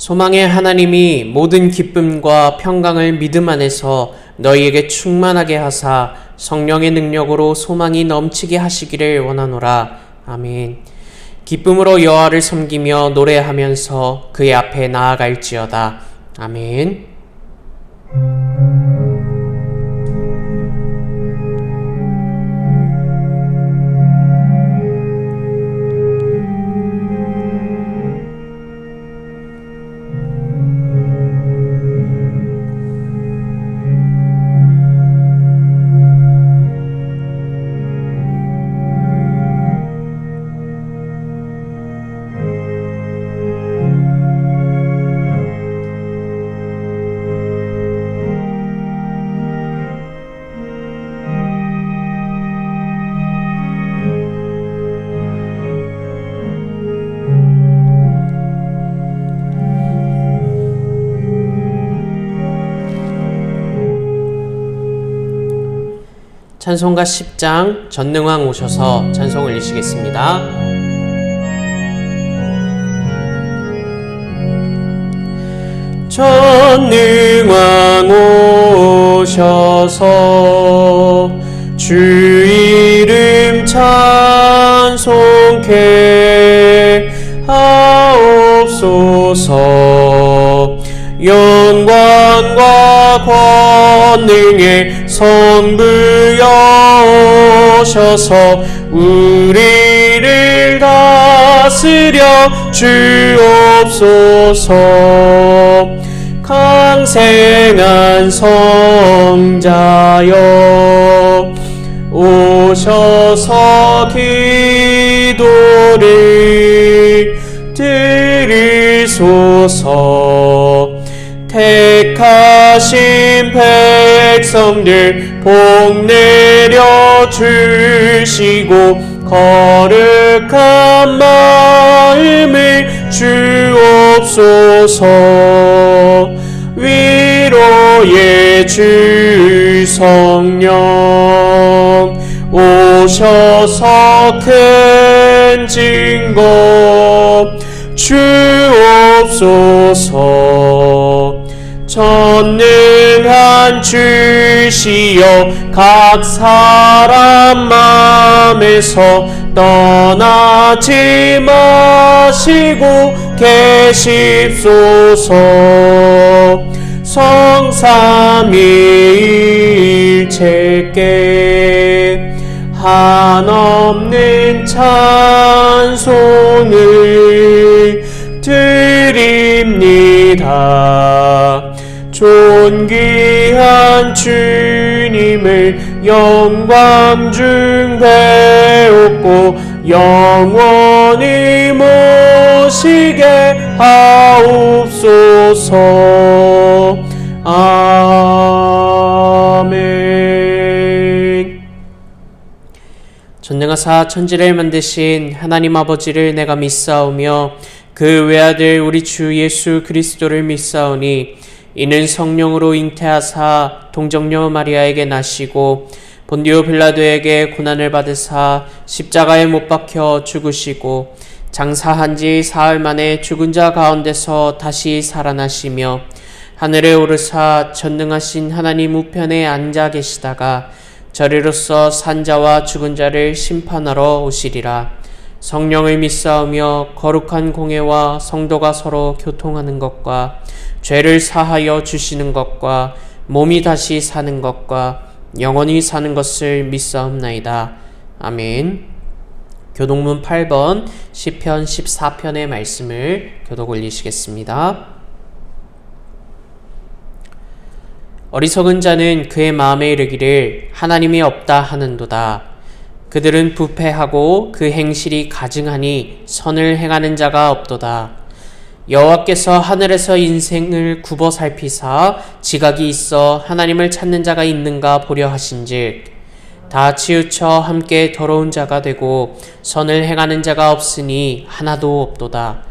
소망의 하나님이 모든 기쁨과 평강을 믿음 안에서 너희에게 충만하게 하사 성령의 능력으로 소망이 넘치게 하시기를 원하노라. 아멘. 기쁨으로 여호와를 섬기며 노래하면서 그의 앞에 나아갈지어다. 아멘. 찬송가 10장 전능왕 오셔서 찬송 올리시겠습니다. 전능왕 오셔서 주 이름 찬송케 하옵소서. 영광과 권능의 성부여 오셔서 우리를 다스려 주옵소서. 강생한 성자여 오셔서 기도를 드리소서. 택하신 백성들 복 내려 주시고 거룩한 마음을 주옵소서. 위로의 주 성령 오셔서 큰 증거 주옵소서. 전능한 주시여 각 사람 마음에서 떠나지 마시고 계십소서. 성삼위일체께 한없는 찬송을 드립니다. 존귀한 주님을 영광 중 배웠고 영원히 모시게 하옵소서. 아멘. 전능하사 천지를 만드신 하나님 아버지를 내가 믿사오며 그 외아들 우리 주 예수 그리스도를 믿사오니 이는 성령으로 잉태하사 동정녀 마리아에게 나시고 본디오 빌라도에게 고난을 받으사 십자가에 못 박혀 죽으시고 장사한 지 사흘 만에 죽은 자 가운데서 다시 살아나시며 하늘에 오르사 전능하신 하나님 우편에 앉아 계시다가 저리로서 산자와 죽은 자를 심판하러 오시리라. 성령을 믿사오며 거룩한 공회와 성도가 서로 교통하는 것과 죄를 사하여 주시는 것과 몸이 다시 사는 것과 영원히 사는 것을 믿사옵나이다. 아멘. 교독문 8번 시편 14편의 말씀을 교독 올리시겠습니다. 어리석은 자는 그의 마음에 이르기를 하나님이 없다 하는도다. 그들은 부패하고 그 행실이 가증하니 선을 행하는 자가 없도다. 여호와께서 하늘에서 인생을 굽어 살피사 지각이 있어 하나님을 찾는 자가 있는가 보려 하신즉 다 치우쳐 함께 더러운 자가 되고 선을 행하는 자가 없으니 하나도 없도다.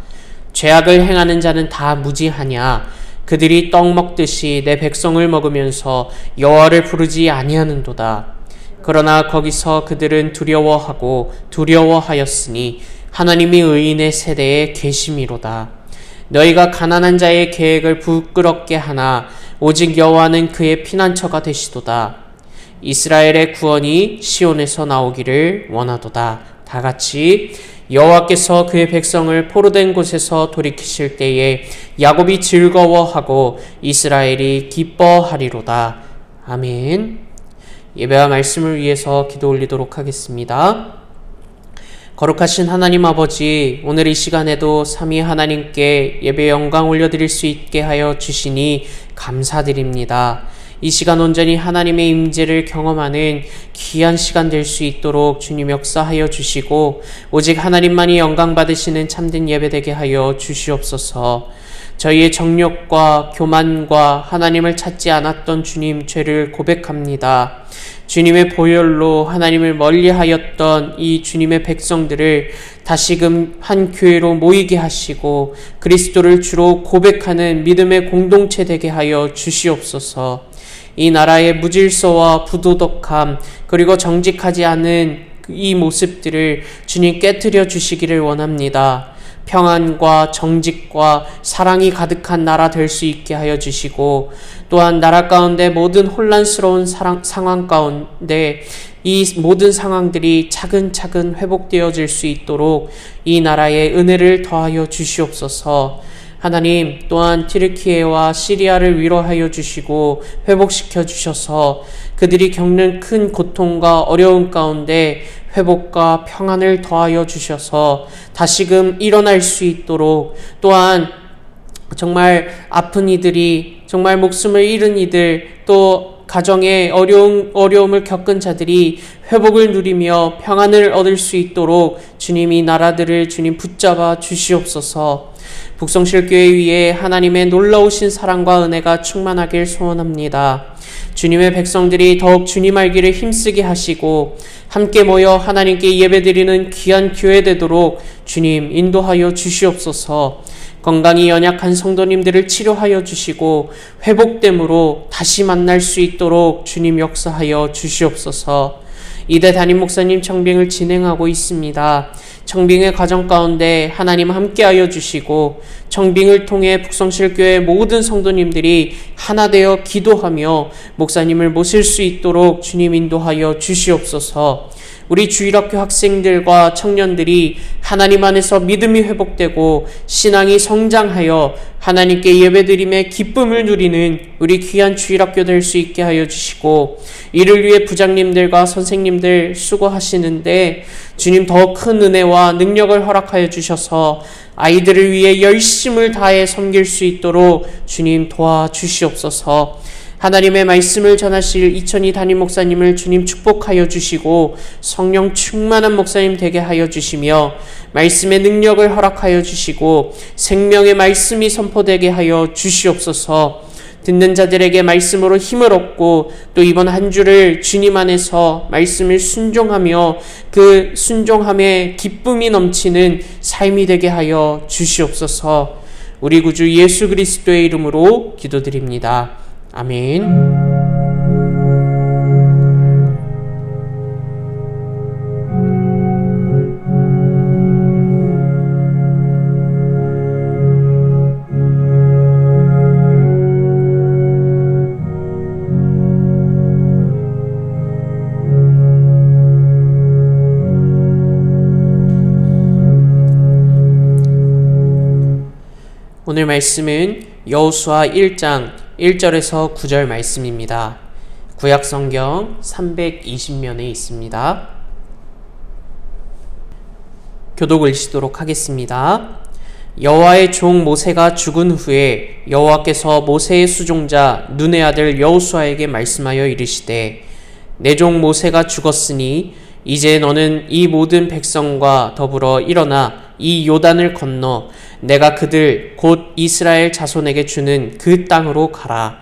죄악을 행하는 자는 다 무지하냐. 그들이 떡 먹듯이 내 백성을 먹으면서 여호와를 부르지 아니하는도다. 그러나 거기서 그들은 두려워하였으니 하나님이 의인의 세대에 계심이로다. 너희가 가난한 자의 계획을 부끄럽게 하나 오직 여호와는 그의 피난처가 되시도다. 이스라엘의 구원이 시온에서 나오기를 원하도다. 다 같이 여호와께서 그의 백성을 포로된 곳에서 돌이키실 때에 야곱이 즐거워하고 이스라엘이 기뻐하리로다. 아멘. 예배와 말씀을 위해서 기도 올리도록 하겠습니다. 거룩하신 하나님 아버지, 오늘 이 시간에도 삼위 하나님께 예배 영광 올려드릴 수 있게 하여 주시니 감사드립니다. 이 시간 온전히 하나님의 임재를 경험하는 귀한 시간 될 수 있도록 주님 역사하여 주시고 오직 하나님만이 영광 받으시는 참된 예배 되게 하여 주시옵소서. 저희의 정욕과 교만과 하나님을 찾지 않았던 주님 죄를 고백합니다. 주님의 보혈로 하나님을 멀리하였던 이 주님의 백성들을 다시금 한 교회로 모이게 하시고 그리스도를 주로 고백하는 믿음의 공동체 되게 하여 주시옵소서. 이 나라의 무질서와 부도덕함 그리고 정직하지 않은 이 모습들을 주님 깨트려 주시기를 원합니다. 평안과 정직과 사랑이 가득한 나라 될 수 있게 하여 주시고 또한 나라 가운데 모든 혼란스러운 상황 가운데 이 모든 상황들이 차근차근 회복되어질 수 있도록 이 나라에 은혜를 더하여 주시옵소서. 하나님 또한 튀르키예와 시리아를 위로하여 주시고 회복시켜 주셔서 그들이 겪는 큰 고통과 어려움 가운데 회복과 평안을 더하여 주셔서 다시금 일어날 수 있도록 또한 정말 아픈 이들이 정말 목숨을 잃은 이들 또 가정에 어려움을 겪은 자들이 회복을 누리며 평안을 얻을 수 있도록 주님이 나라들을 주님 붙잡아 주시옵소서. 북성실교회 위에 하나님의 놀라우신 사랑과 은혜가 충만하길 소원합니다. 주님의 백성들이 더욱 주님 알기를 힘쓰게 하시고 함께 모여 하나님께 예배드리는 귀한 교회 되도록 주님 인도하여 주시옵소서. 건강이 연약한 성도님들을 치료하여 주시고 회복됨으로 다시 만날 수 있도록 주님 역사하여 주시옵소서. 이대 담임 목사님 청빙을 진행하고 있습니다. 청빙의 과정 가운데 하나님 함께하여 주시고 청빙을 통해 북성실교회 모든 성도님들이 하나 되어 기도하며 목사님을 모실 수 있도록 주님 인도하여 주시옵소서. 우리 주일학교 학생들과 청년들이 하나님 안에서 믿음이 회복되고 신앙이 성장하여 하나님께 예배드림의 기쁨을 누리는 우리 귀한 주일학교 될 수 있게 하여 주시고 이를 위해 부장님들과 선생님들 수고하시는데 주님 더 큰 은혜와 능력을 허락하여 주셔서 아이들을 위해 열심을 다해 섬길 수 있도록 주님 도와주시옵소서. 하나님의 말씀을 전하실 이천희 담임 목사님을 주님 축복하여 주시고 성령 충만한 목사님 되게 하여 주시며 말씀의 능력을 허락하여 주시고 생명의 말씀이 선포되게 하여 주시옵소서. 듣는 자들에게 말씀으로 힘을 얻고 또 이번 한 주를 주님 안에서 말씀을 순종하며 그 순종함에 기쁨이 넘치는 삶이 되게 하여 주시옵소서. 우리 구주 예수 그리스도의 이름으로 기도드립니다. 아멘. 오늘 말씀은 여호수아 1장 1절에서 9절 말씀입니다. 구약성경 320면에 있습니다. 교독을 읽도록 하겠습니다. 여호와의 종 모세가 죽은 후에 여호와께서 모세의 수종자 눈의 아들 여호수아에게 말씀하여 이르시되 내 종 모세가 죽었으니 이제 너는 이 모든 백성과 더불어 일어나 이 요단을 건너 내가 그들 곧 이스라엘 자손에게 주는 그 땅으로 가라.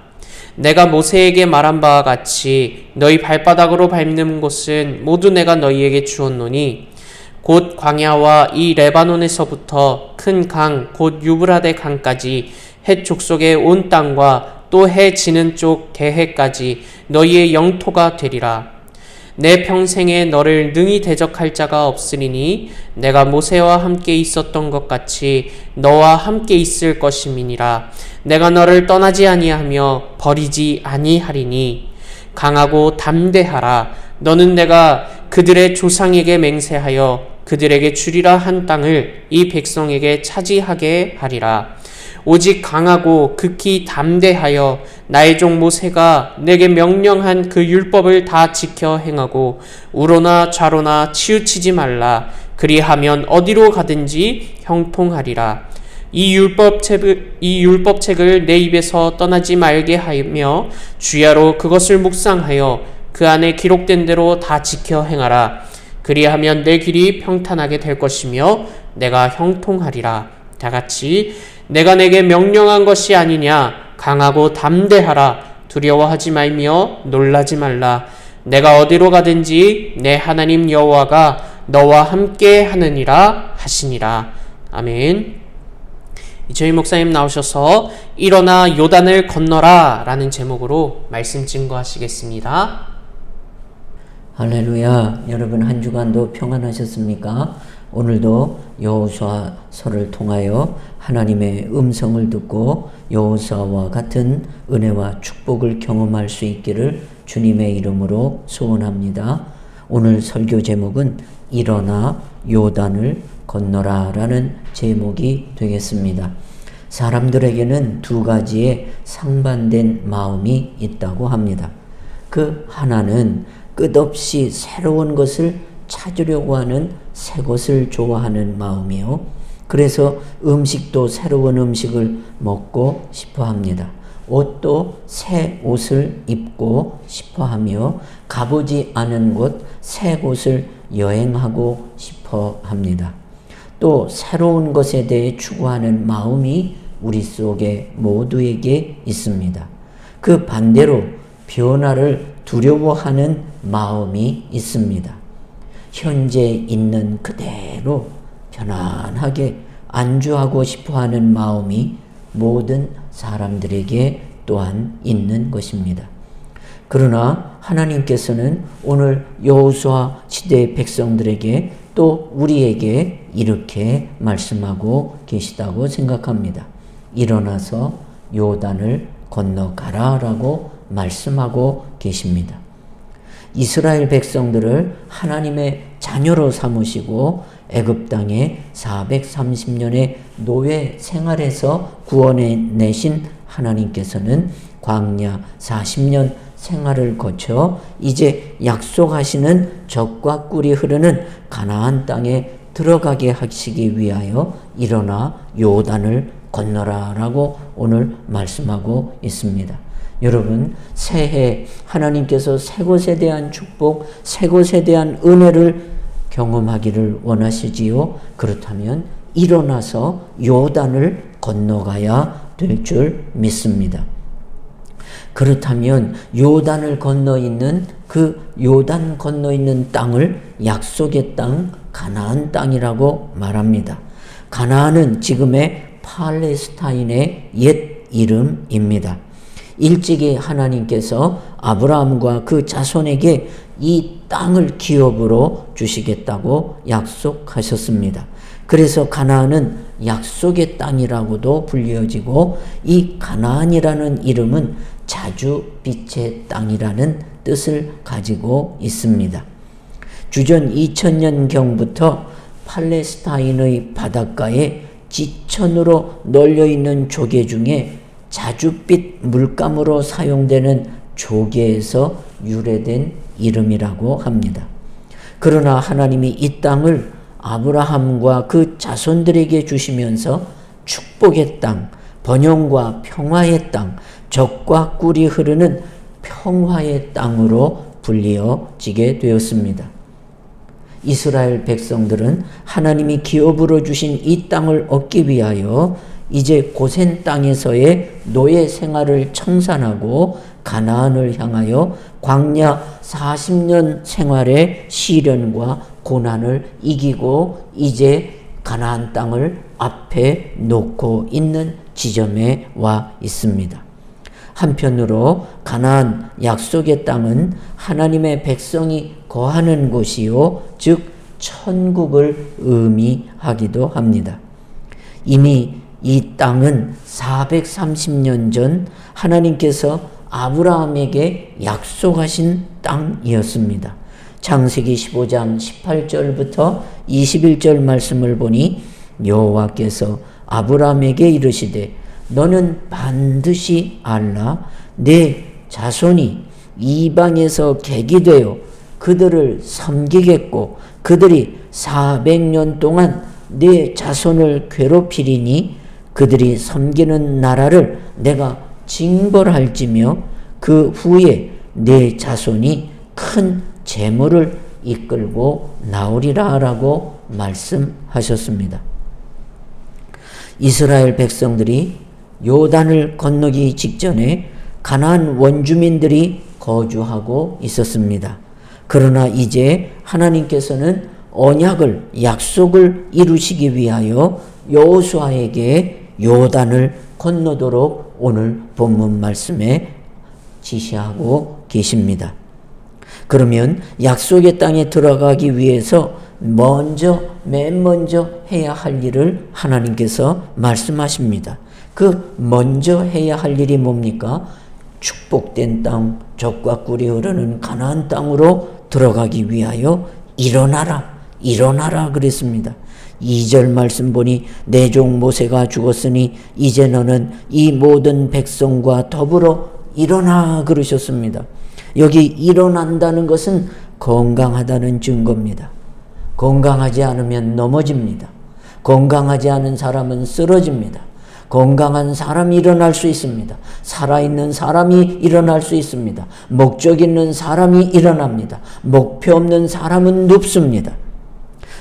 내가 모세에게 말한 바와 같이 너희 발바닥으로 밟는 곳은 모두 내가 너희에게 주었노니 곧 광야와 이 레바논에서부터 큰 강 곧 유브라데 강까지 헷 족속의 온 땅과 또 해 지는 쪽 대해까지 너희의 영토가 되리라. 내 평생에 너를 능히 대적할 자가 없으리니 내가 모세와 함께 있었던 것 같이 너와 함께 있을 것임이니라. 내가 너를 떠나지 아니하며 버리지 아니하리니 강하고 담대하라. 너는 내가 그들의 조상에게 맹세하여 그들에게 주리라 한 땅을 이 백성에게 차지하게 하리라. 오직 강하고 극히 담대하여 나의 종 모세가 내게 명령한 그 율법을 다 지켜 행하고 우로나 좌로나 치우치지 말라. 그리하면 어디로 가든지 형통하리라. 이 율법책을 내 입에서 떠나지 말게 하며 주야로 그것을 묵상하여 그 안에 기록된 대로 다 지켜 행하라. 그리하면 내 길이 평탄하게 될 것이며 내가 형통하리라. 다 같이 내가 내게 명령한 것이 아니냐. 강하고 담대하라. 두려워하지 말며 놀라지 말라. 내가 어디로 가든지 내 하나님 여호와가 너와 함께 하느니라 하시니라. 아멘. 저희 목사님 나오셔서 일어나 요단을 건너라 라는 제목으로 말씀 증거하시겠습니다. 할렐루야. 여러분 한 주간도 평안하셨습니까? 오늘도 여호수아서를 통하여 하나님의 음성을 듣고 여호수아와 같은 은혜와 축복을 경험할 수 있기를 주님의 이름으로 소원합니다. 오늘 설교 제목은 일어나 요단을 건너라 라는 제목이 되겠습니다. 사람들에게는 두 가지의 상반된 마음이 있다고 합니다. 그 하나는 끝없이 새로운 것을 찾으려고 하는 새 것을 좋아하는 마음이요. 그래서 음식도 새로운 음식을 먹고 싶어 합니다. 옷도 새 옷을 입고 싶어 하며 가보지 않은 곳 새 곳을 여행하고 싶어 합니다. 또 새로운 것에 대해 추구하는 마음이 우리 속에 모두에게 있습니다. 그 반대로 변화를 두려워하는 마음이 있습니다. 현재 있는 그대로 편안하게 안주하고 싶어하는 마음이 모든 사람들에게 또한 있는 것입니다. 그러나 하나님께서는 오늘 여호수아 시대의 백성들에게 또 우리에게 이렇게 말씀하고 계시다고 생각합니다. 일어나서 요단을 건너가라 라고 말씀하고 계십니다. 이스라엘 백성들을 하나님의 자녀로 삼으시고 애굽 땅에 430년의 노예 생활에서 구원해내신 하나님께서는 광야 40년 생활을 거쳐 이제 약속하시는 젖과 꿀이 흐르는 가나안 땅에 들어가게 하시기 위하여 일어나 요단을 건너라 라고 오늘 말씀하고 있습니다. 여러분, 새해 하나님께서 새 것에 대한 축복, 새 것에 대한 은혜를 경험하기를 원하시지요. 그렇다면 일어나서 요단을 건너가야 될 줄 믿습니다. 그렇다면 요단을 건너 있는 그 요단 건너 있는 땅을 약속의 땅 가나안 땅이라고 말합니다. 가나안은 지금의 팔레스타인의 옛 이름입니다. 일찍이 하나님께서 아브라함과 그 자손에게 이 땅을 기업으로 주시겠다고 약속하셨습니다. 그래서 가나안은 약속의 땅이라고도 불려지고 이 가나안이라는 이름은 자주빛의 땅이라는 뜻을 가지고 있습니다. 주전 2000년경부터 팔레스타인의 바닷가에 지천으로 널려있는 조개 중에 자주빛 물감으로 사용되는 조개에서 유래된 이름이라고 합니다. 그러나 하나님이 이 땅을 아브라함과 그 자손들에게 주시면서 축복의 땅, 번영과 평화의 땅, 젖과 꿀이 흐르는 평화의 땅으로 불리어지게 되었습니다. 이스라엘 백성들은 하나님이 기업으로 주신 이 땅을 얻기 위하여 이제 고센 땅에서의 노예 생활을 청산하고 가나안을 향하여 광야 40년 생활의 시련과 고난을 이기고 이제 가나안 땅을 앞에 놓고 있는 지점에 와 있습니다. 한편으로 가나안 약속의 땅은 하나님의 백성이 거하는 곳이요 즉 천국을 의미하기도 합니다. 이미 이 땅은 430년 전 하나님께서 아브라함에게 약속하신 땅이었습니다. 창세기 15장 18절부터 21절 말씀을 보니 여호와께서 아브라함에게 이르시되 너는 반드시 알라 내 자손이 이방에서 객이 되어 그들을 섬기겠고 그들이 400년 동안 내 자손을 괴롭히리니 그들이 섬기는 나라를 내가 징벌할지며 그 후에 내 자손이 큰 재물을 이끌고 나오리라 라고 말씀하셨습니다. 이스라엘 백성들이 요단을 건너기 직전에 가나안 원주민들이 거주하고 있었습니다. 그러나 이제 하나님께서는 언약을 약속을 이루시기 위하여 여호수아에게 요단을 건너도록 오늘 본문 말씀에 지시하고 계십니다. 그러면 약속의 땅에 들어가기 위해서 맨 먼저 해야 할 일을 하나님께서 말씀하십니다. 그 먼저 해야 할 일이 뭡니까? 축복된 땅, 젖과 꿀이 흐르는 가나안 땅으로 들어가기 위하여 일어나라 그랬습니다. 2절 말씀 보니 내 종 모세가 죽었으니 이제 너는 이 모든 백성과 더불어 일어나 그러셨습니다. 여기 일어난다는 것은 건강하다는 증거입니다. 건강하지 않으면 넘어집니다. 건강하지 않은 사람은 쓰러집니다. 건강한 사람이 일어날 수 있습니다. 살아있는 사람이 일어날 수 있습니다. 목적 있는 사람이 일어납니다. 목표 없는 사람은 눕습니다.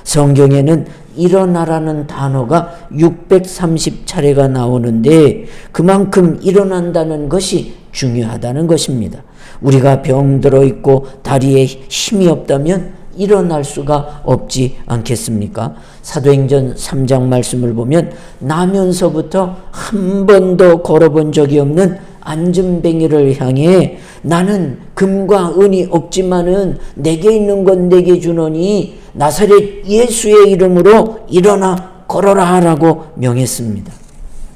성경에는 일어나라는 단어가 630차례가 나오는데 그만큼 일어난다는 것이 중요하다는 것입니다. 우리가 병들어 있고 다리에 힘이 없다면 일어날 수가 없지 않겠습니까? 사도행전 3장 말씀을 보면 나면서부터 한 번도 걸어본 적이 없는 안전뱅이를 향해 나는 금과 은이 없지만은 내게 있는 건 내게 주노니 나사렛 예수의 이름으로 일어나 걸어라 라고 명했습니다.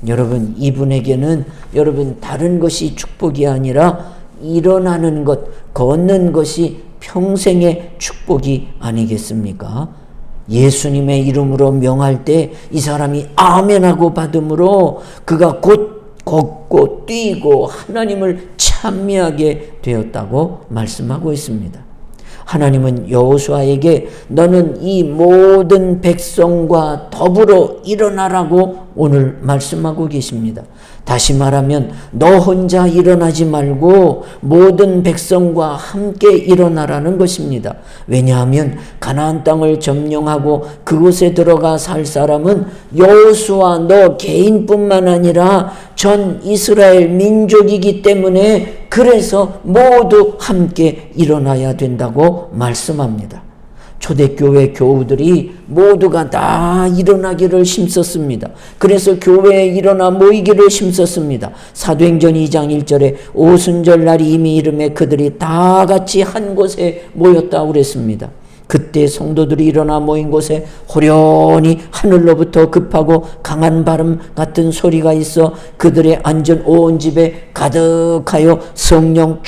여러분, 이분에게는 여러분 다른 것이 축복이 아니라 일어나는 것, 걷는 것이 평생의 축복이 아니겠습니까? 예수님의 이름으로 명할 때 이 사람이 아멘하고 받음으로 그가 곧 걷고 뛰고 하나님을 찬미하게 되었다고 말씀하고 있습니다. 하나님은 여호수아에게 너는 이 모든 백성과 더불어 일어나라고 오늘 말씀하고 계십니다. 다시 말하면 너 혼자 일어나지 말고 모든 백성과 함께 일어나라는 것입니다. 왜냐하면 가나안 땅을 점령하고 그곳에 들어가 살 사람은 여호수아 너 개인뿐만 아니라 전 이스라엘 민족이기 때문에 그래서 모두 함께 일어나야 된다고 말씀합니다. 초대교회 교우들이 모두가 다 일어나기를 힘썼습니다. 그래서 교회에 일어나 모이기를 힘썼습니다. 사도행전 2장 1절에 오순절 날이 이미 이름에 그들이 다 같이 한 곳에 모였다고 그랬습니다. 그때 성도들이 일어나 모인 곳에 호련히 하늘로부터 급하고 강한 바람 같은 소리가 있어 그들의 앉은 온 집에 가득하여 성령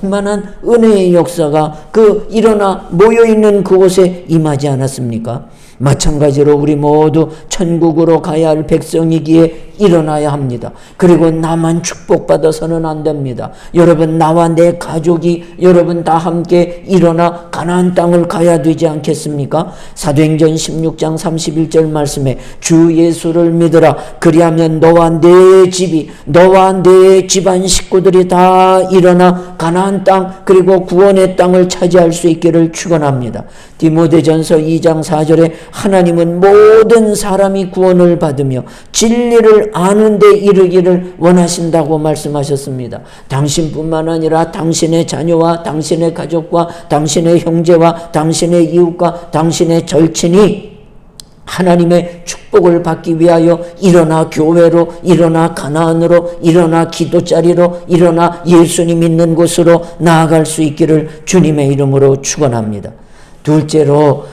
충만한 은혜의 역사가 그 일어나 모여있는 그곳에 임하지 않았습니까? 마찬가지로 우리 모두 천국으로 가야 할 백성이기에 일어나야 합니다. 그리고 나만 축복받아서는 안 됩니다. 여러분, 나와 내 가족이 여러분 다 함께 일어나 가나안 땅을 가야 되지 않겠습니까? 사도행전 16장 31절 말씀에 주 예수를 믿으라. 그리하면 너와 내 집이 너와 내 집안 식구들이 다 일어나 가나안 땅 그리고 구원의 땅을 차지할 수 있기를 축원합니다. 디모데전서 2장 4절에 하나님은 모든 사람이 구원을 받으며 진리를 아는 데 이르기를 원하신다고 말씀하셨습니다. 당신뿐만 아니라 당신의 자녀와 당신의 가족과 당신의 형제와 당신의 이웃과 당신의 절친이 하나님의 축복을 받기 위하여 일어나 교회로, 일어나 가나안으로, 일어나 기도자리로, 일어나 예수님 있는 곳으로 나아갈 수 있기를 주님의 이름으로 축원합니다. 둘째로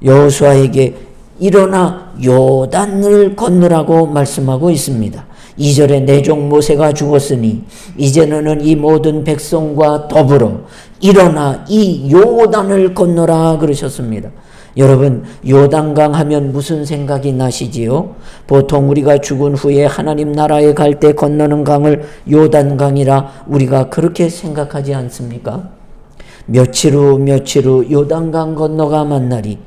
여호수아에게 일어나 요단을 건너라고 말씀하고 있습니다. 2절에 내 종 모세가 죽었으니 이제 너는 이 모든 백성과 더불어 일어나 이 요단을 건너라 그러셨습니다. 여러분, 요단강 하면 무슨 생각이 나시지요? 보통 우리가 죽은 후에 하나님 나라에 갈 때 건너는 강을 요단강이라 우리가 그렇게 생각하지 않습니까? 며칠 후 요단강 건너가 만나리.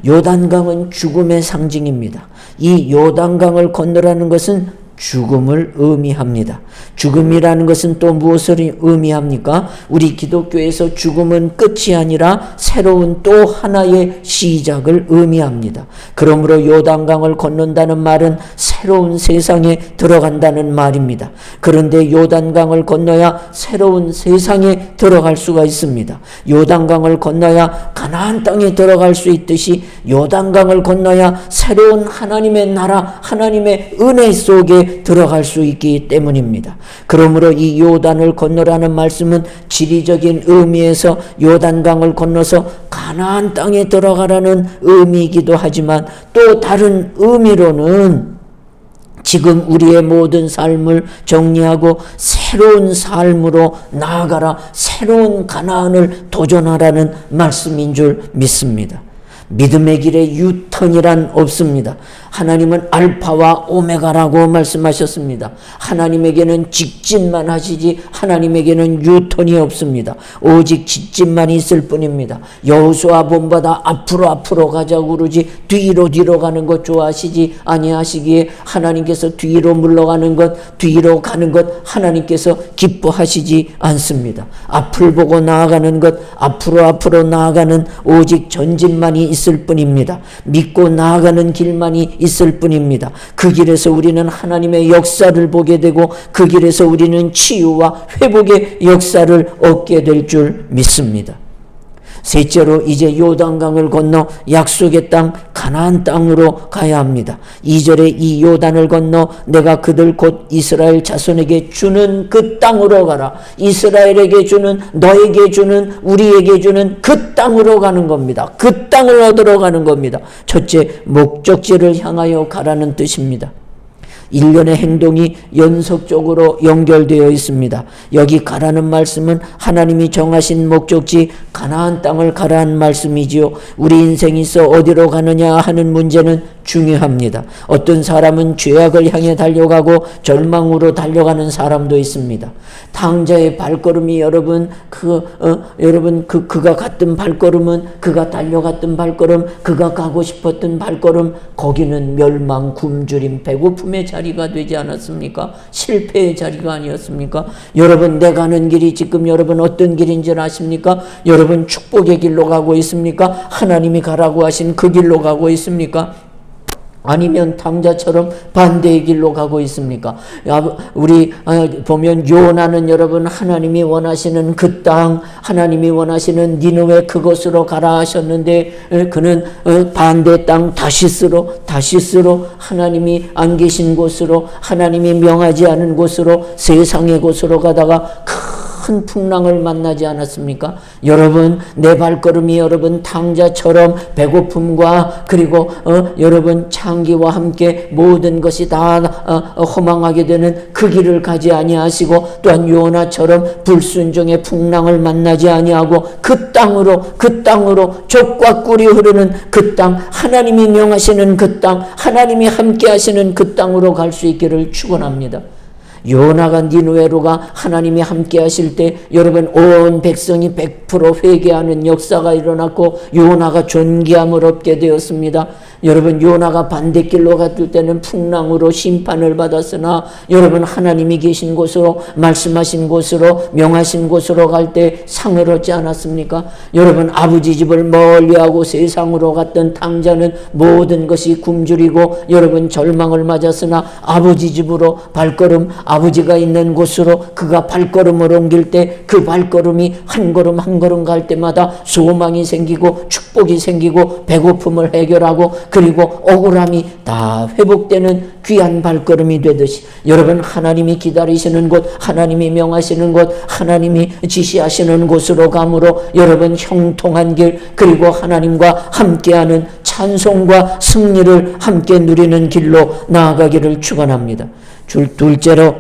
요단강은 죽음의 상징입니다. 이 요단강을 건너라는 것은 죽음을 의미합니다. 죽음이라는 것은 또 무엇을 의미합니까? 우리 기독교에서 죽음은 끝이 아니라 새로운 또 하나의 시작을 의미합니다. 그러므로 요단강을 건넌다는 말은 새로운 세상에 들어간다는 말입니다. 그런데 요단강을 건너야 새로운 세상에 들어갈 수가 있습니다. 요단강을 건너야 가나안 땅에 들어갈 수 있듯이 요단강을 건너야 새로운 하나님의 나라, 하나님의 은혜 속에 들어갈 수 있기 때문입니다. 그러므로 이 요단을 건너라는 말씀은 지리적인 의미에서 요단강을 건너서 가나안 땅에 들어가라는 의미이기도 하지만 또 다른 의미로는 지금 우리의 모든 삶을 정리하고 새로운 삶으로 나아가라, 새로운 가나안을 도전하라는 말씀인 줄 믿습니다. 믿음의 길에 유턴이란 없습니다. 하나님은 알파와 오메가라고 말씀하셨습니다. 하나님에게는 직진만 하시지 하나님에게는 유턴이 없습니다. 오직 직진만 있을 뿐입니다. 여호수아 본받아 앞으로 가자고 그러지 뒤로 가는 것 좋아하시지 아니하시기에 하나님께서 뒤로 물러가는 것, 뒤로 가는 것 하나님께서 기뻐하시지 않습니다. 앞을 보고 나아가는 것, 앞으로 나아가는 오직 전진만이 있을 뿐입니다. 믿고 나아가는 길만이 있을 뿐입니다. 그 길에서 우리는 하나님의 역사를 보게 되고 그 길에서 우리는 치유와 회복의 역사를 얻게 될 줄 믿습니다. 셋째로 이제 요단강을 건너 약속의 땅 가나안 땅으로 가야 합니다. 2절에 이 요단을 건너 내가 그들 곧 이스라엘 자손에게 주는 그 땅으로 가라. 이스라엘에게 주는, 너에게 주는, 우리에게 주는 그 땅으로 가는 겁니다. 그 땅을 얻으러 가는 겁니다. 첫째, 목적지를 향하여 가라는 뜻입니다. 일련의 행동이 연속적으로 연결되어 있습니다. 여기 가라는 말씀은 하나님이 정하신 목적지 가나안 땅을 가라는 말씀이지요. 우리 인생이 있어 어디로 가느냐 하는 문제는 중요합니다. 어떤 사람은 죄악을 향해 달려가고 절망으로 달려가는 사람도 있습니다. 탕자의 발걸음이 여러분 그가 갔던 발걸음은, 그가 달려갔던 발걸음, 그가 가고 싶었던 발걸음, 거기는 멸망, 굶주림, 배고픔의 자리가 되지 않았습니까? 실패의 자리가 아니었습니까? 여러분, 내 가는 길이 지금 여러분 어떤 길인 줄 아십니까? 여러분 축복의 길로 가고 있습니까? 하나님이 가라고 하신 그 길로 가고 있습니까? 아니면 탕자처럼 반대의 길로 가고 있습니까? 우리 보면 요나는 여러분 하나님이 원하시는 그 땅, 하나님이 원하시는 니느웨 그곳으로 가라 하셨는데 그는 반대 땅 다시스로 하나님이 안 계신 곳으로, 하나님이 명하지 않은 곳으로, 세상의 곳으로 가다가 큰 풍랑을 만나지 않았습니까? 여러분, 내 발걸음이 여러분 탕자처럼 배고픔과 그리고 여러분 창기와 함께 모든 것이 다 허망하게 되는 그 길을 가지 아니하시고, 또한 요나처럼 불순종의 풍랑을 만나지 아니하고 그 땅으로 족과 꿀이 흐르는 그 땅, 하나님이 명하시는 그 땅, 하나님이 함께 하시는 그 땅으로 갈 수 있기를 축원합니다. 요나가 니느웨로가 하나님이 함께 하실 때 여러분 온 백성이 100% 회개하는 역사가 일어났고 요나가 존귀함을 얻게 되었습니다. 여러분, 요나가 반대길로 갔을 때는 풍랑으로 심판을 받았으나 여러분 하나님이 계신 곳으로, 말씀하신 곳으로, 명하신 곳으로 갈 때 상을 얻지 않았습니까? 여러분, 아버지 집을 멀리하고 세상으로 갔던 탕자는 모든 것이 굶주리고 여러분 절망을 맞았으나 아버지 집으로 발걸음, 아버지가 있는 곳으로 그가 발걸음을 옮길 때 그 발걸음이 한 걸음 한 걸음 갈 때마다 소망이 생기고 축복이 생기고 배고픔을 해결하고 그리고 억울함이 다 회복되는 귀한 발걸음이 되듯이 여러분 하나님이 기다리시는 곳, 하나님이 명하시는 곳, 하나님이 지시하시는 곳으로 감으로 여러분 형통한 길, 그리고 하나님과 함께하는 찬송과 승리를 함께 누리는 길로 나아가기를 축원합니다. 둘째로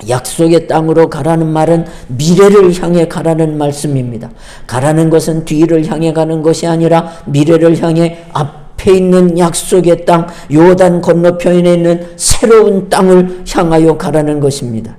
약속의 땅으로 가라는 말은 미래를 향해 가라는 말씀입니다. 가라는 것은 뒤를 향해 가는 것이 아니라 미래를 향해 앞에 있는 약속의 땅, 요단 건너편에 있는 새로운 땅을 향하여 가라는 것입니다.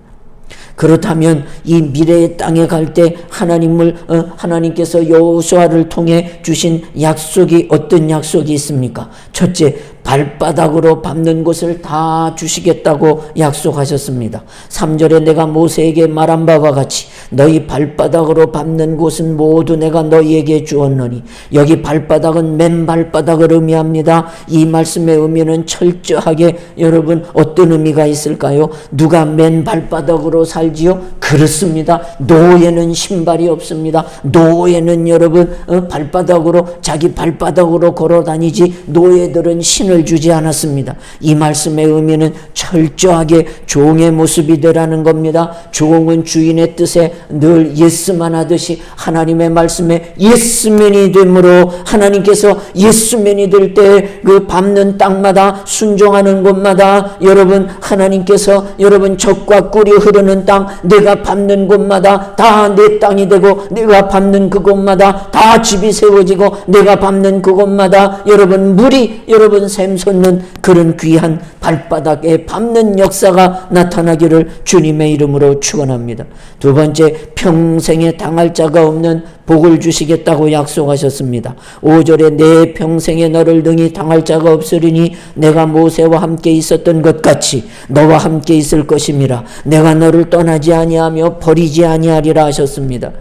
그렇다면 이 미래의 땅에 갈 때 하나님께서 여호수아를 통해 주신 약속이 어떤 약속이 있습니까? 첫째, 발바닥으로 밟는 곳을 다 주시겠다고 약속하셨습니다. 3절에 내가 모세에게 말한 바와 같이 너희 발바닥으로 밟는 곳은 모두 내가 너희에게 주었노니, 여기 발바닥은 맨발바닥을 의미합니다. 이 말씀의 의미는 철저하게 여러분 어떤 의미가 있을까요? 누가 맨발바닥으로 살지요? 그렇습니다. 노예는 신발이 없습니다. 노예는 여러분 발바닥으로, 자기 발바닥으로 걸어 다니지 노예들은 신을 주지 않았습니다. 이 말씀의 의미는 철저하게 종의 모습이 되라는 겁니다. 종은 주인의 뜻에 늘 예스만 하듯이 하나님의 말씀에 예스맨이 되므로, 하나님께서 예스맨이 될 때 그 밟는 땅마다, 순종하는 곳마다 여러분 하나님께서 여러분 젖과 꿀이 흐르는 땅, 내가 밟는 곳마다 다 내 땅이 되고, 내가 밟는 그곳마다 다 집이 세워지고, 내가 밟는 그곳마다 여러분 물이 여러분 샘솟는 그런 귀한 발바닥에 밟는 역사가 나타나기를 주님의 이름으로 축원합니다. 두 번째, 평생에 당할 자가 없는 복을 주시겠다고 약속하셨습니다. 5절에 내 평생에 너를 능히 당할 자가 없으리니 내가 모세와 함께 있었던 것 같이 너와 함께 있을 것임이라. 내가 너를 떠나지 아니하며 버리지 아니하리라 하셨습니다.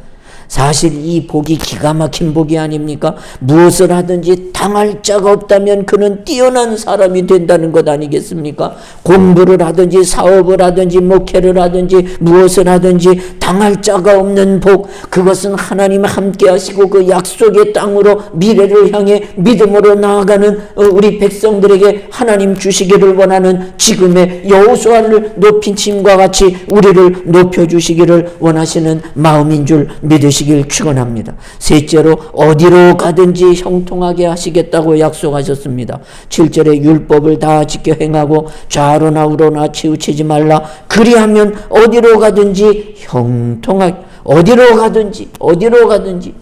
사실 이 복이 기가 막힌 복이 아닙니까? 무엇을 하든지 당할 자가 없다면 그는 뛰어난 사람이 된다는 것 아니겠습니까? 공부를 하든지 사업을 하든지 목회를 하든지 무엇을 하든지 당할 자가 없는 복, 그것은 하나님 함께 하시고 그 약속의 땅으로 미래를 향해 믿음으로 나아가는 우리 백성들에게 하나님 주시기를 원하는 지금의 여호수아를 높인 침과 같이 우리를 높여주시기를 원하시는 마음인 줄 믿으시길 축원합니다. 셋째로 어디로 가든지 형통하게 하시겠다고 약속하셨습니다. 7절에 율법을 다 지켜 행하고 좌로나 우로나 치우치지 말라. 그리하면 어디로 가든지 형통하게, 어디로 가든지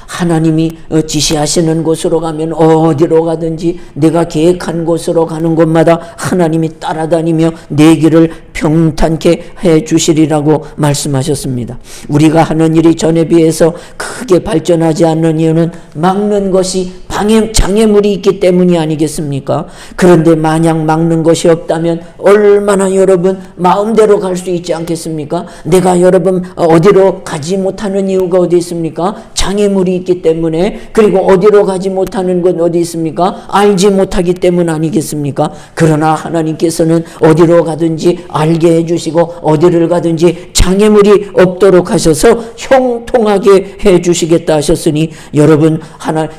하나님이 지시하시는 곳으로 가면 어디로 가든지, 내가 계획한 곳으로 가는 곳마다 하나님이 따라다니며 내 길을 평탄케 해 주시리라고 말씀하셨습니다. 우리가 하는 일이 전에 비해서 크게 발전하지 않는 이유는 막는 것이 장애물이 있기 때문이 아니겠습니까? 그런데 만약 막는 것이 없다면 얼마나 여러분 마음대로 갈 수 있지 않겠습니까? 내가 여러분 어디로 가지 못하는 이유가 어디 있습니까? 장애물이 있기 때문에. 그리고 어디로 가지 못하는 건 어디 있습니까? 알지 못하기 때문 아니겠습니까? 그러나 하나님께서는 어디로 가든지 알게 해주시고 어디를 가든지 장애물이 없도록 하셔서 형통하게 해주시겠다 하셨으니, 여러분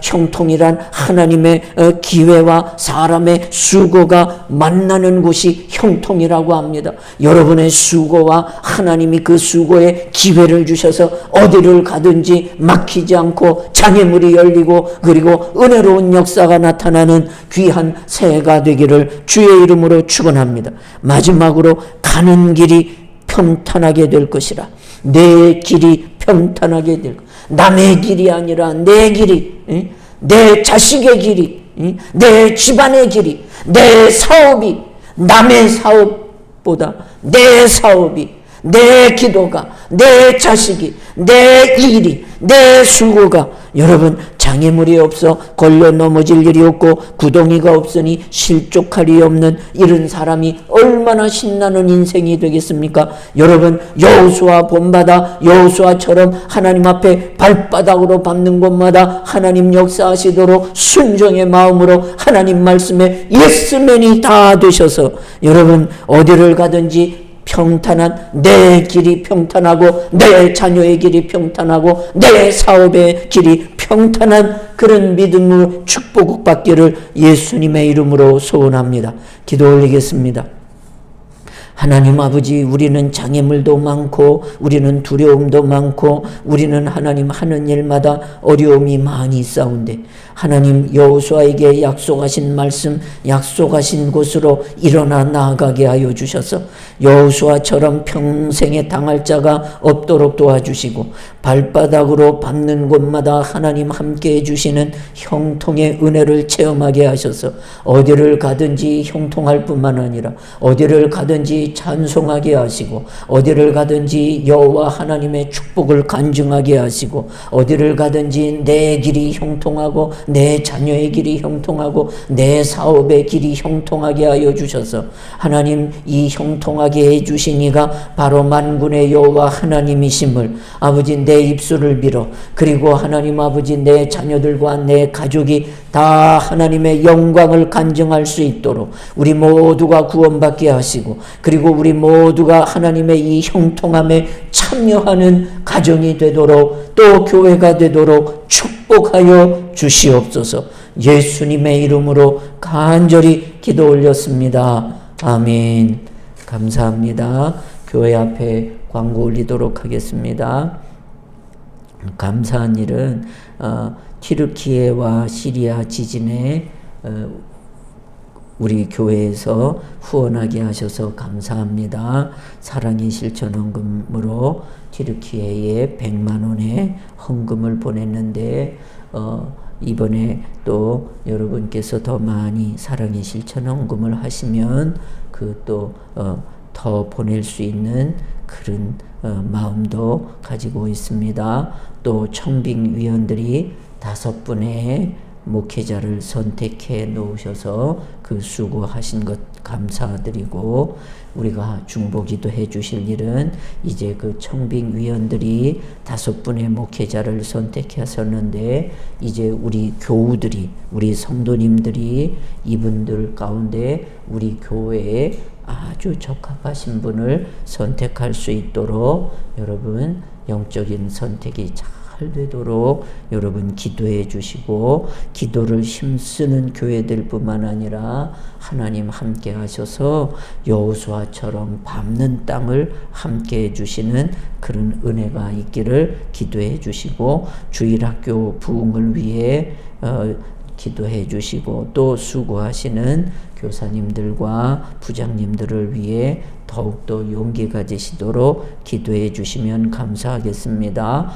형통이란 하나님의 기회와 사람의 수고가 만나는 곳이 형통이라고 합니다. 여러분의 수고와 하나님이 그 수고에 기회를 주셔서 어디를 가든지 막히지 않고 장애물이 열리고 그리고 은혜로운 역사가 나타나는 귀한 새해가 되기를 주의 이름으로 축원합니다. 마지막으로 가는 길이 평탄하게 될 것이라. 내 길이 평탄하게 될 것. 남의 길이 아니라 내 길이, 내 자식의 길이, 내 집안의 길이, 내 사업이, 남의 사업보다 내 사업이, 내 기도가, 내 자식이, 내 일이, 내 수고가 여러분 장애물이 없어 걸려 넘어질 일이 없고 구덩이가 없으니 실족할 일이 없는 이런 사람이 얼마나 신나는 인생이 되겠습니까? 여러분 여호수아 본받아 여호수아처럼 하나님 앞에 발바닥으로 밟는 곳마다 하나님 역사하시도록 순종의 마음으로 하나님 말씀에 예스맨이 다 되셔서 여러분 어디를 가든지 평탄한, 내 길이 평탄하고 내 자녀의 길이 평탄하고 내 사업의 길이 평탄한 그런 믿음으로 축복받기를 예수님의 이름으로 소원합니다. 기도 올리겠습니다. 하나님 아버지, 우리는 장애물도 많고 우리는 두려움도 많고 우리는 하나님 하는 일마다 어려움이 많이 있사온데 하나님 여호수아에게 약속하신 말씀, 약속하신 곳으로 일어나 나아가게 하여 주셔서 여호수아처럼 평생에 당할 자가 없도록 도와주시고 발바닥으로 밟는 곳마다 하나님 함께 해주시는 형통의 은혜를 체험하게 하셔서 어디를 가든지 형통할 뿐만 아니라 어디를 가든지 찬송하게 하시고 어디를 가든지 여호와 하나님의 축복을 간증하게 하시고 어디를 가든지 내 길이 형통하고 내 자녀의 길이 형통하고 내 사업의 길이 형통하게 하여 주셔서 하나님 이 형통하게 해주신 이가 바로 만군의 여호와 하나님이심을 아버지 내 입술을 빌어 그리고 하나님 아버지 내 자녀들과 내 가족이 다 하나님의 영광을 간증할 수 있도록 우리 모두가 구원받게 하시고 그리고 우리 모두가 하나님의 이 형통함에 참여하는 가정이 되도록 또 교회가 되도록 축복하여 주시옵소서. 예수님의 이름으로 간절히 기도 올렸습니다. 아멘. 감사합니다. 교회 앞에 광고 올리도록 하겠습니다. 감사한 일은 튀르키예와 시리아 지진에 우리 교회에서 후원하게 하셔서 감사합니다. 사랑의 실천 헌금으로 튀르키예에 100만 원의 헌금을 보냈는데 이번에 또 여러분께서 더 많이 사랑의 실천 헌금을 하시면 더 보낼 수 있는 그런 마음도 가지고 있습니다. 또 청빙 위원들이 5분의 목회자를 선택해 놓으셔서 그 수고하신 것 감사드리고 우리가 중보기도 해 주실 일은 이제 그 청빙 위원들이 5분의 목회자를 선택하셨는데 이제 우리 교우들이 우리 성도님들이 이분들 가운데 우리 교회에 아주 적합하신 분을 선택할 수 있도록 여러분 영적인 선택이 잘 되도록 여러분 기도해 주시고 기도를 힘쓰는 교회들 뿐만 아니라 하나님 함께 하셔서 여호수아처럼 밟는 땅을 함께 해 주시는 그런 은혜가 있기를 기도해 주시고 주일학교 부흥을 위해 기도해 주시고 또 수고하시는 교사님들과 부장님들을 위해 더욱더 용기 가지시도록 기도해 주시면 감사하겠습니다.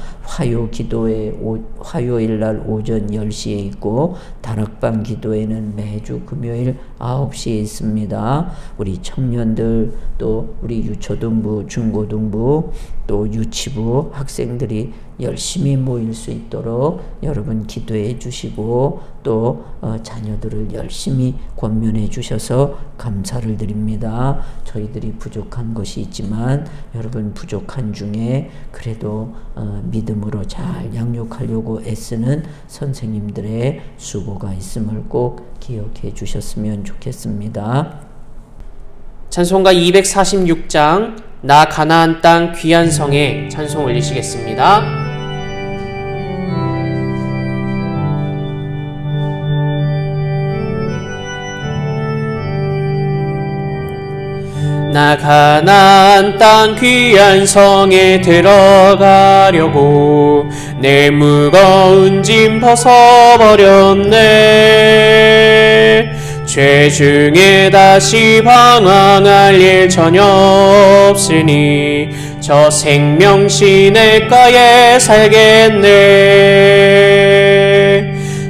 화요일 날 오전 10시에 있고 다락방 기도회는 매주 금요일 9시에 있습니다. 우리 청년들 또 우리 유초등부, 중고등부 또 유치부 학생들이 열심히 모일 수 있도록 여러분 기도해 주시고 또 자녀들을 열심히 권면해 주셔서 감사를 드립니다. 저희들이 부족한 것이 있지만 여러분 부족한 중에 그래도 믿음으로 잘 양육하려고 애쓰는 선생님들의 수고가 있음을 꼭 기억해 주셨으면 좋겠습니다. 찬송가 246장 나 가나안 땅 귀한 성에 찬송 올리시겠습니다. 나 가나안 땅 귀한 성에 들어가려고 내 무거운 짐 벗어버렸네. 죄 중에 다시 방황할 일 전혀 없으니 저 생명 시냇가에 살겠네.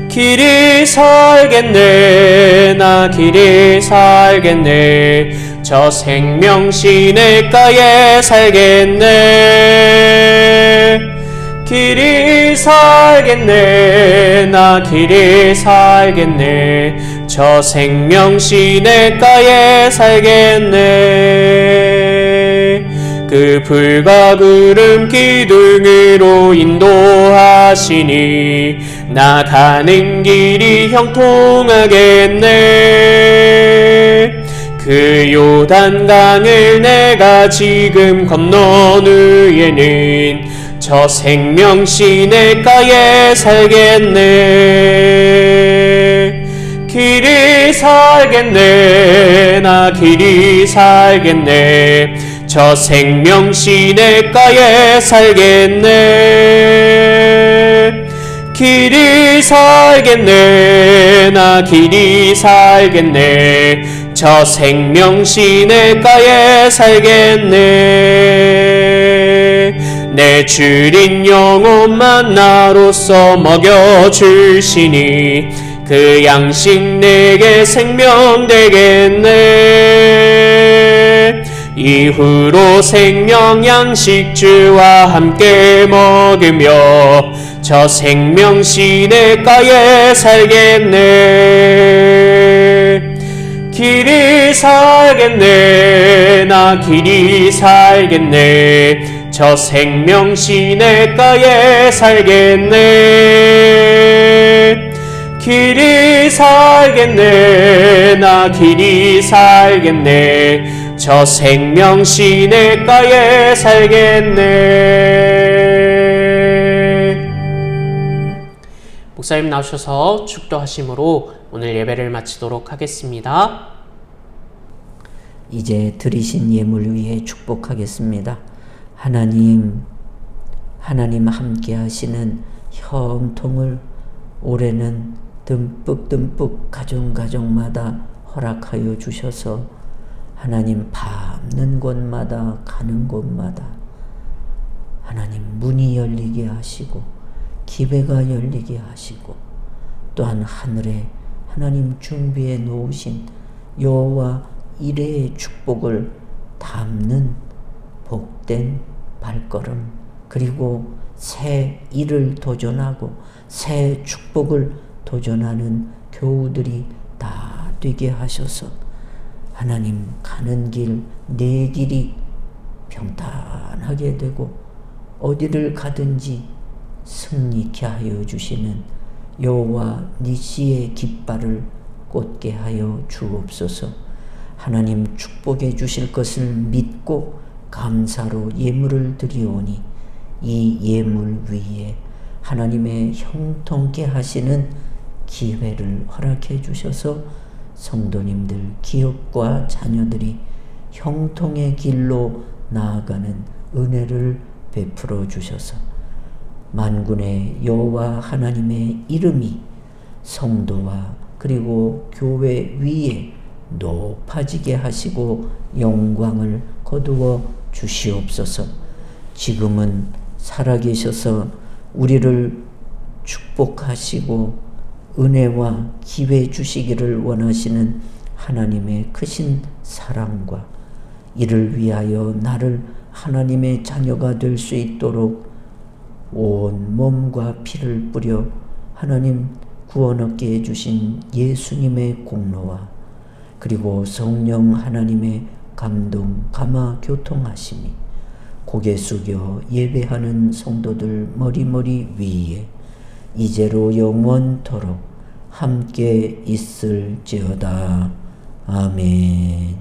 길이 살겠네. 나 길이 살겠네. 저 생명 시냇가에 살겠네. 길이 살겠네. 나 길이 살겠네. 저 생명 시냇가에 살겠네. 그 불과 구름 기둥으로 인도하시니 나 가는 길이 형통하겠네. 그 요단강을 내가 지금 건넌 후에는 저 생명 시냇가에 살겠네. 길이 살겠네. 나 길이 살겠네. 저 생명 시냇가에 살겠네. 길이 살겠네. 나 길이 살겠네. 저 생명 시냇가에 살겠네. 내 주린 영혼만 나로서 먹여주시니 그 양식 내게 생명 되겠네. 이후로 생명 양식 주와 함께 먹으며 저 생명 시냇가에 살겠네. 길이 살겠네. 나 길이 살겠네. 저 생명 시냇가에 살겠네. 길이 살겠네. 나 길이 살겠네. 저 생명 시냇가에 살겠네. 목사님 나오셔서 축도하심으로 오늘 예배를 마치도록 하겠습니다. 이제 드리신 예물 위해 축복하겠습니다. 하나님 함께 하시는 형통을 올해는 듬뿍 가정마다 허락하여 주셔서 하나님 밟는 곳마다 가는 곳마다 하나님 문이 열리게 하시고 기회가 열리게 하시고 또한 하늘에 하나님 준비해 놓으신 여호와 이레의 축복을 담는 복된 발걸음 그리고 새 일을 도전하고 새 축복을 도전하는 교우들이 다 되게 하셔서 하나님 가는 길 내 길이 평탄하게 되고 어디를 가든지 승리케 하여 주시는 여호와 니시의 깃발을 꽂게 하여 주옵소서. 하나님 축복해 주실 것을 믿고 감사로 예물을 드리오니 이 예물 위에 하나님의 형통케 하시는 기회를 허락해 주셔서 성도님들 기업과 자녀들이 형통의 길로 나아가는 은혜를 베풀어 주셔서 만군의 여호와 하나님의 이름이 성도와 그리고 교회 위에 높아지게 하시고 영광을 거두어 주시옵소서. 지금은 살아계셔서 우리를 축복하시고 은혜와 기회 주시기를 원하시는 하나님의 크신 사랑과 이를 위하여 나를 하나님의 자녀가 될 수 있도록 온 몸과 피를 뿌려 하나님 구원 얻게 해주신 예수님의 공로와 그리고 성령 하나님의 감동, 감화, 교통하심이 고개 숙여 예배하는 성도들 머리머리 위에 이제로 영원토록 함께 있을지어다. 아멘.